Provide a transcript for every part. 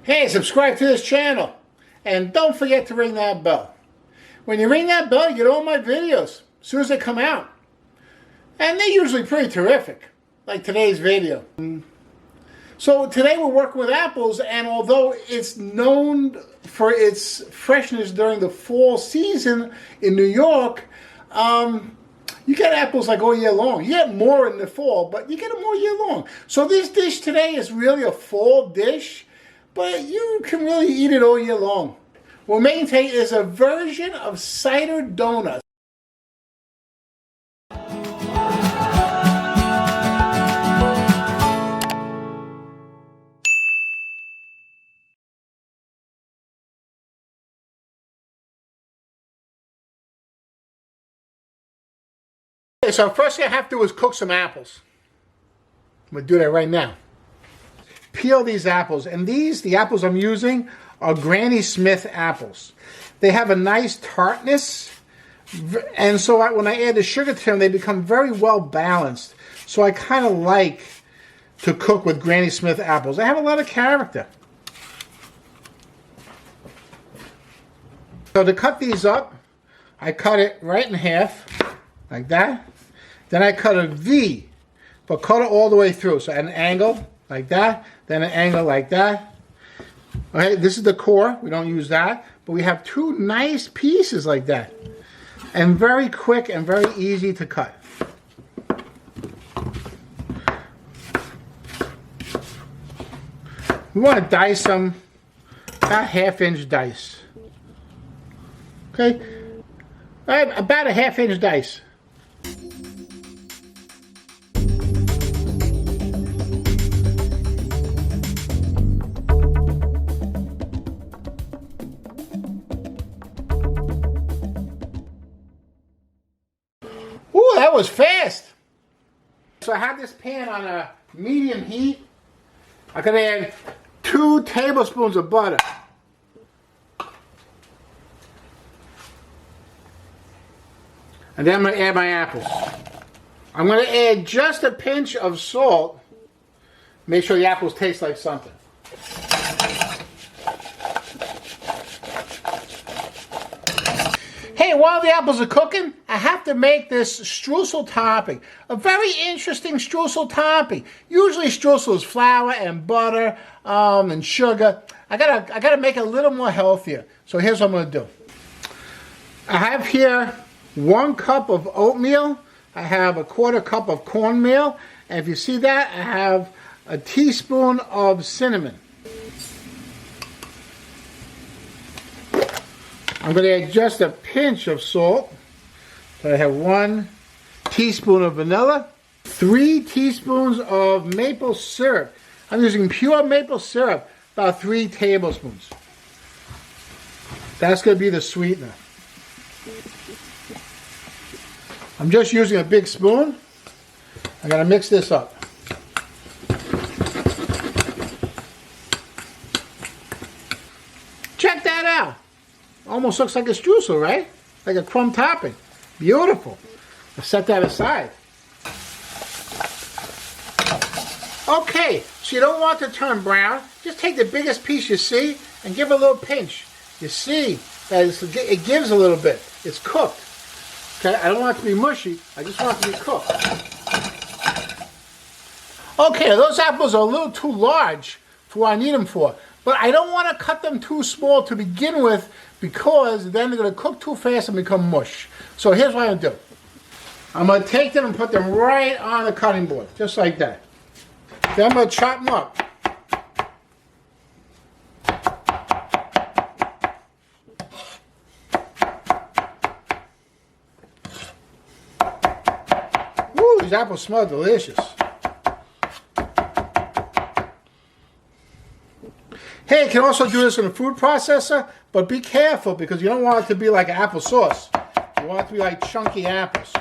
Hey, subscribe to this channel. And don't forget to ring that bell. When you ring that bell, you get all my videos as soon as they come out. And they're usually pretty terrific, like today's video. So today we're working with apples, and although it's known for its freshness during the fall season in New York, you get apples like all year long. You get more in the fall, but you get them all year long. So this dish today is really a fall dish, but you can really eat it all year long. What we're making today is a version of cider donuts. Okay, so first thing I have to do is cook some apples. I'm going to do that right now. Peel these apples, and the apples I'm using are Granny Smith apples. They have a nice tartness, and so when I add the sugar to them, they become very well balanced. So I kind of like to cook with Granny Smith apples. They have a lot of character. So to cut these up, I cut it right in half, like that. Then I cut a V, but cut it all the way through. So at an angle, like that, then an angle like that. Okay, this is the core. We don't use that, but we have two nice pieces like that. And very quick and very easy to cut. We want to dice them about half-inch dice. Okay, about a half-inch dice. Ooh, that was fast. So I have this pan on a medium heat. I'm going to add 2 tablespoons of butter. And then I'm going to add my apples. I'm going to add just a pinch of salt. Make sure the apples taste like something. Hey, while the apples are cooking, I have to make this streusel topping. A very interesting streusel topping. Usually streusel is flour and butter and sugar. I gotta make it a little more healthier. So here's what I'm gonna do. I have here 1 cup of oatmeal. I have a 1/4 cup of cornmeal. And if you see that, I have a teaspoon of cinnamon. I'm going to add just a pinch of salt. So I have 1 teaspoon of vanilla, 3 teaspoons of maple syrup. I'm using pure maple syrup, about 3 tablespoons. That's going to be the sweetener. I'm just using a big spoon. I'm going to mix this up. Check that out. Almost looks like a streusel, right? Like a crumb topping. Beautiful. I'll set that aside. Okay, so you don't want it to turn brown. Just take the biggest piece you see and give it a little pinch. You see that it gives a little bit. It's cooked. Okay, I don't want it to be mushy. I just want it to be cooked. Okay, those apples are a little too large for what I need them for. But I don't want to cut them too small to begin with, because then they're going to cook too fast and become mush. So here's what I'm going to do. I'm going to take them and put them right on the cutting board, just like that. Then I'm going to chop them up. Woo, these apples smell delicious. Hey, you can also do this in a food processor, but be careful because you don't want it to be like applesauce. You want it to be like chunky apples.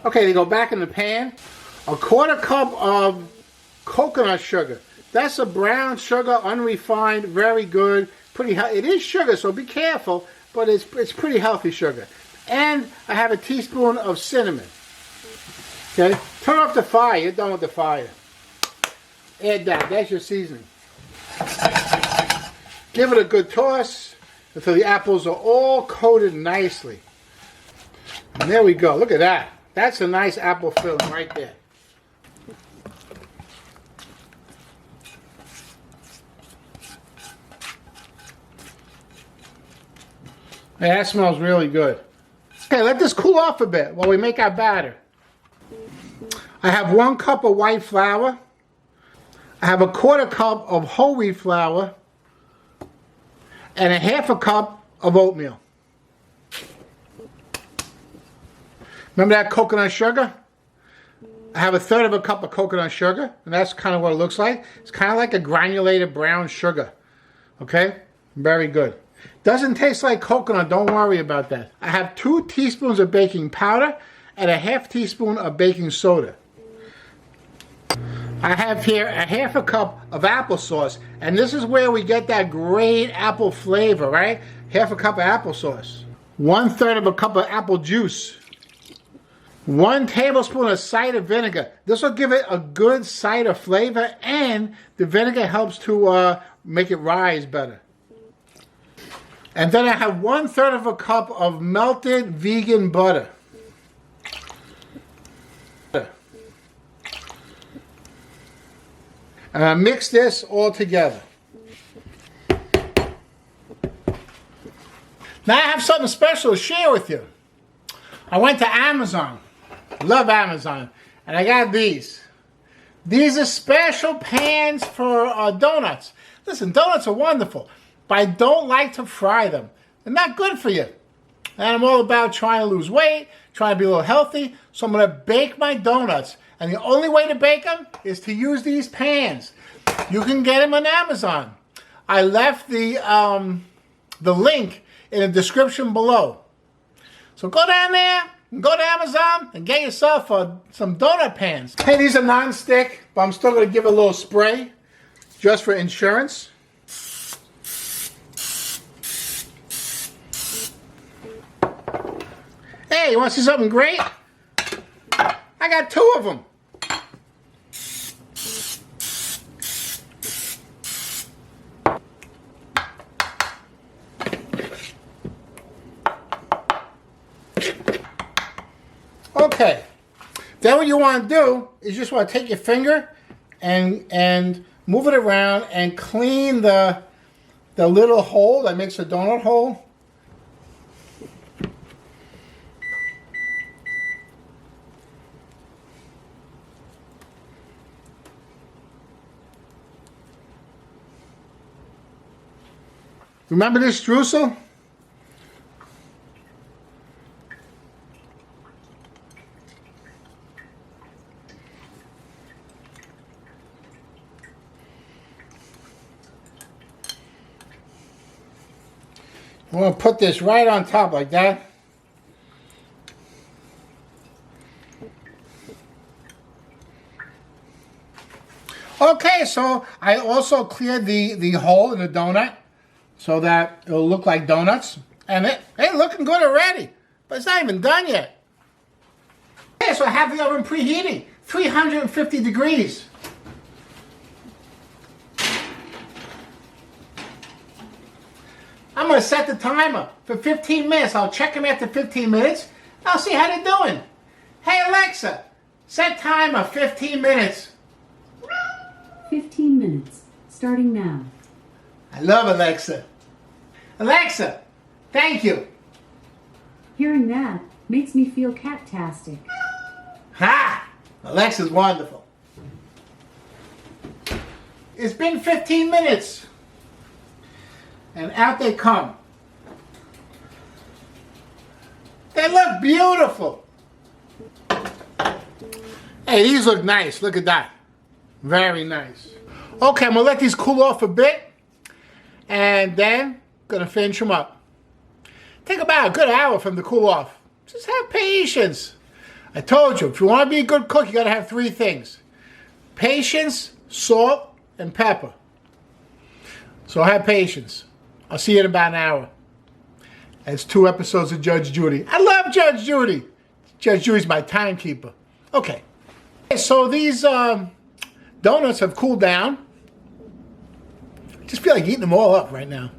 Okay, they go back in the pan. A 1/4 cup of coconut sugar. That's a brown sugar, unrefined, very good. Pretty high. It is sugar, so be careful. but it's pretty healthy sugar. And I have a teaspoon of cinnamon. Okay, turn off the fire. You're done with the fire. Add that. That's your seasoning. Give it a good toss until the apples are all coated nicely. And there we go. Look at that. That's a nice apple filling right there. Hey, that smells really good. Okay, let this cool off a bit while we make our batter. I have 1 cup of white flour. I have a 1/4 cup of whole wheat flour. And a 1/2 cup of oatmeal. Remember that coconut sugar? I have 1/3 cup of coconut sugar, and that's kind of what it looks like. It's kind of like a granulated brown sugar. Okay? Very good. Doesn't taste like coconut, don't worry about that. I have 2 teaspoons of baking powder and a 1/2 teaspoon of baking soda. I have here a 1/2 cup of applesauce, and this is where we get that great apple flavor, right? 1/2 cup of applesauce. 1/3 cup of apple juice. 1 tablespoon of cider vinegar. This will give it a good cider flavor, and the vinegar helps to make it rise better. And then I have 1/3 cup of melted vegan butter. And I mix this all together. Now I have something special to share with you. I went to Amazon. Love Amazon. And I got these. These are special pans for donuts. Listen, donuts are wonderful, but I don't like to fry them. They're not good for you. And I'm all about trying to lose weight, trying to be a little healthy, so I'm going to bake my donuts. And the only way to bake them is to use these pans. You can get them on Amazon. I left the link in the description below. So go down there, and go to Amazon, and get yourself some donut pans. Hey, these are non-stick, but I'm still going to give it a little spray, just for insurance. Hey, you want to see something great? I got 2 of them. Okay. Then what you want to do is you just want to take your finger and move it around and clean the little hole that makes a donut hole. Remember this streusel? I'm going to put this right on top like that. Okay, so I also cleared the hole in the donut so that it'll look like donuts. And it ain't looking good already, but it's not even done yet. Okay, so I have the oven preheating, 350 degrees. I'm going to set the timer for 15 minutes. I'll check them after 15 minutes. I'll see how they're doing. Hey, Alexa, set timer 15 minutes. 15 minutes, starting now. I love Alexa. Alexa, thank you. Hearing that makes me feel cat-tastic. Ha! Alexa's wonderful. It's been 15 minutes. And out they come. They look beautiful. Hey, these look nice. Look at that. Very nice. Okay, I'm going to let these cool off a bit. And then, going to finish them up. Take about a good hour for them to cool off. Just have patience. I told you, if you want to be a good cook, you got to have 3 things. Patience, salt, and pepper. So have patience. I'll see you in about an hour. It's 2 episodes of Judge Judy. I love Judge Judy. Judge Judy's my timekeeper. Okay. So these donuts have cooled down. I just feel like eating them all up right now.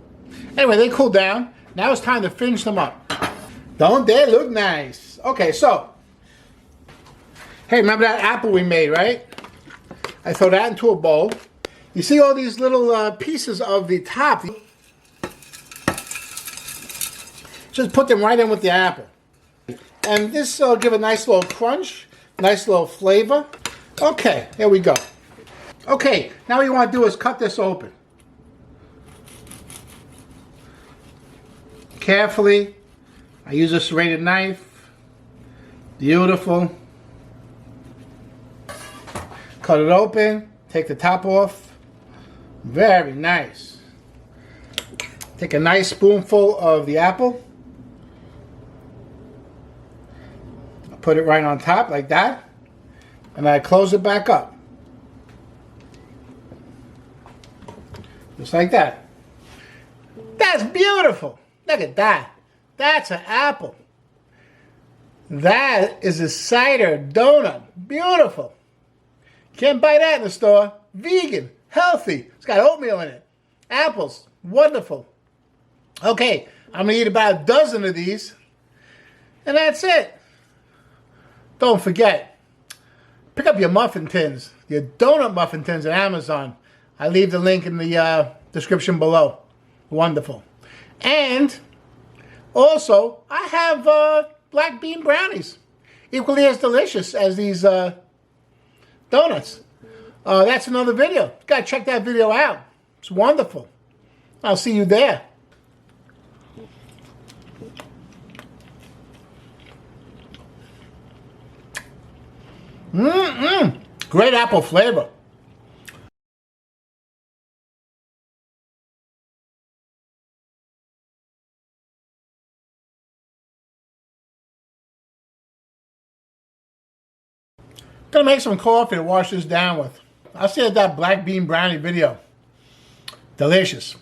Anyway, they cooled down. Now it's time to finish them up. Don't they look nice? Okay, so. Hey, remember that apple we made, right? I throw that into a bowl. You see all these little pieces of the top. Just put them right in with the apple. And this will give a nice little crunch, nice little flavor. Okay, here we go. Okay, now what you want to do is cut this open. Carefully. I use a serrated knife. Beautiful. Cut it open. Take the top off. Very nice. Take a nice spoonful of the apple. Put it right on top like that. And I close it back up. Just like that. That's beautiful. Look at that. That's an apple. That is a cider donut. Beautiful. Can't buy that in the store. Vegan. Healthy. It's got oatmeal in it. Apples. Wonderful. Okay. I'm going to eat about a dozen of these. And that's it. Don't forget. Pick up your muffin tins. Your donut muffin tins at Amazon. I leave the link in the description below. Wonderful. And also, I have black bean brownies. Equally as delicious as these donuts. That's another video. You gotta check that video out. It's wonderful. I'll see you there. Great apple flavor. Gonna make some coffee to wash this down with. I'll see you at that black bean brownie video. Delicious.